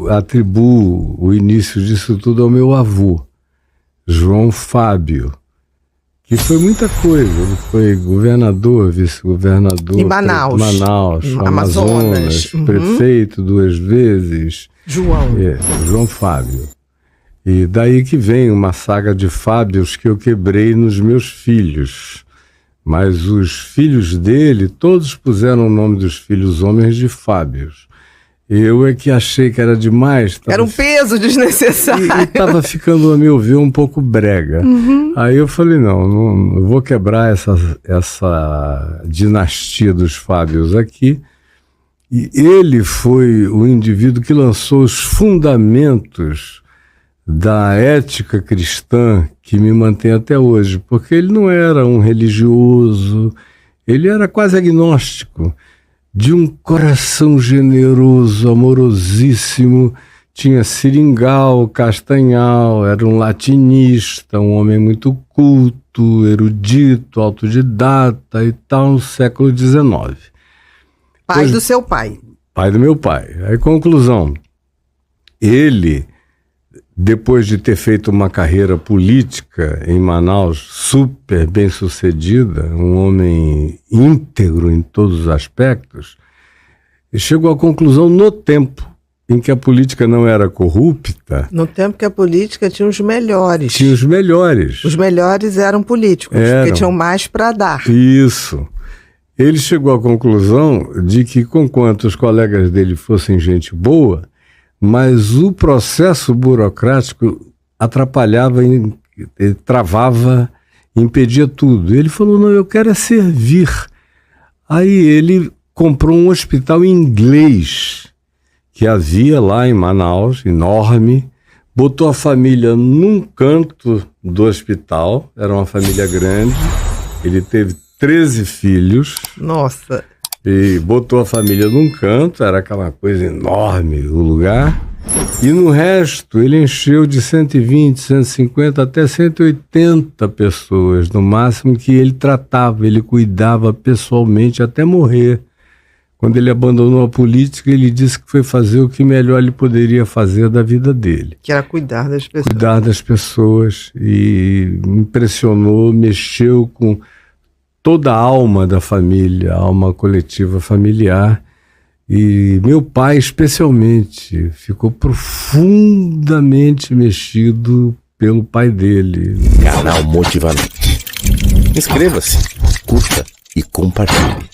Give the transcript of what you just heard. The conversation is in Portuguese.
Atribuo o início disso tudo ao meu avô, João Fábio, que foi muita coisa. Ele foi governador, vice-governador em Manaus, Amazonas, prefeito 2 vezes. João Fábio. E daí que vem uma saga de Fábios que eu quebrei nos meus filhos. Mas os filhos dele, todos puseram o nome dos filhos homens de Fábios. Eu é que achei que era demais. Era um peso desnecessário. E estava ficando, a meu ver, um pouco brega. Aí eu falei, não vou quebrar essa dinastia dos Fábios aqui. E ele foi o indivíduo que lançou os fundamentos da ética cristã que me mantém até hoje. Porque ele não era um religioso, ele era quase agnóstico. De um coração generoso, amorosíssimo, tinha seringal, castanhal, era um latinista, um homem muito culto, erudito, autodidata e tal, no século XIX. Pai do seu pai. Pai do meu pai. Aí, conclusão, ele, depois de ter feito uma carreira política em Manaus super bem sucedida, um homem íntegro em todos os aspectos, chegou à conclusão no tempo em que a política não era corrupta. No tempo que a política tinha os melhores. Tinha os melhores. Os melhores eram políticos, porque tinham mais para dar. Isso. Ele chegou à conclusão de que, conquanto os colegas dele fossem gente boa, mas o processo burocrático atrapalhava, travava, impedia tudo. Ele falou, não, eu quero é servir. Aí ele comprou um hospital inglês que havia lá em Manaus, enorme, botou a família num canto do hospital, era uma família grande, ele teve 13 filhos. Nossa! E botou a família num canto, era aquela coisa enorme o lugar, e no resto ele encheu de 120, 150 até 180 pessoas, no máximo, que ele tratava, ele cuidava pessoalmente até morrer. Quando ele abandonou a política, ele disse que foi fazer o que melhor ele poderia fazer da vida dele. Que era cuidar das pessoas. Cuidar das pessoas, e me impressionou, mexeu com toda a alma da família, a alma coletiva familiar. E meu pai, especialmente, ficou profundamente mexido pelo pai dele. Canal Motivamento. Inscreva-se, curta e compartilhe.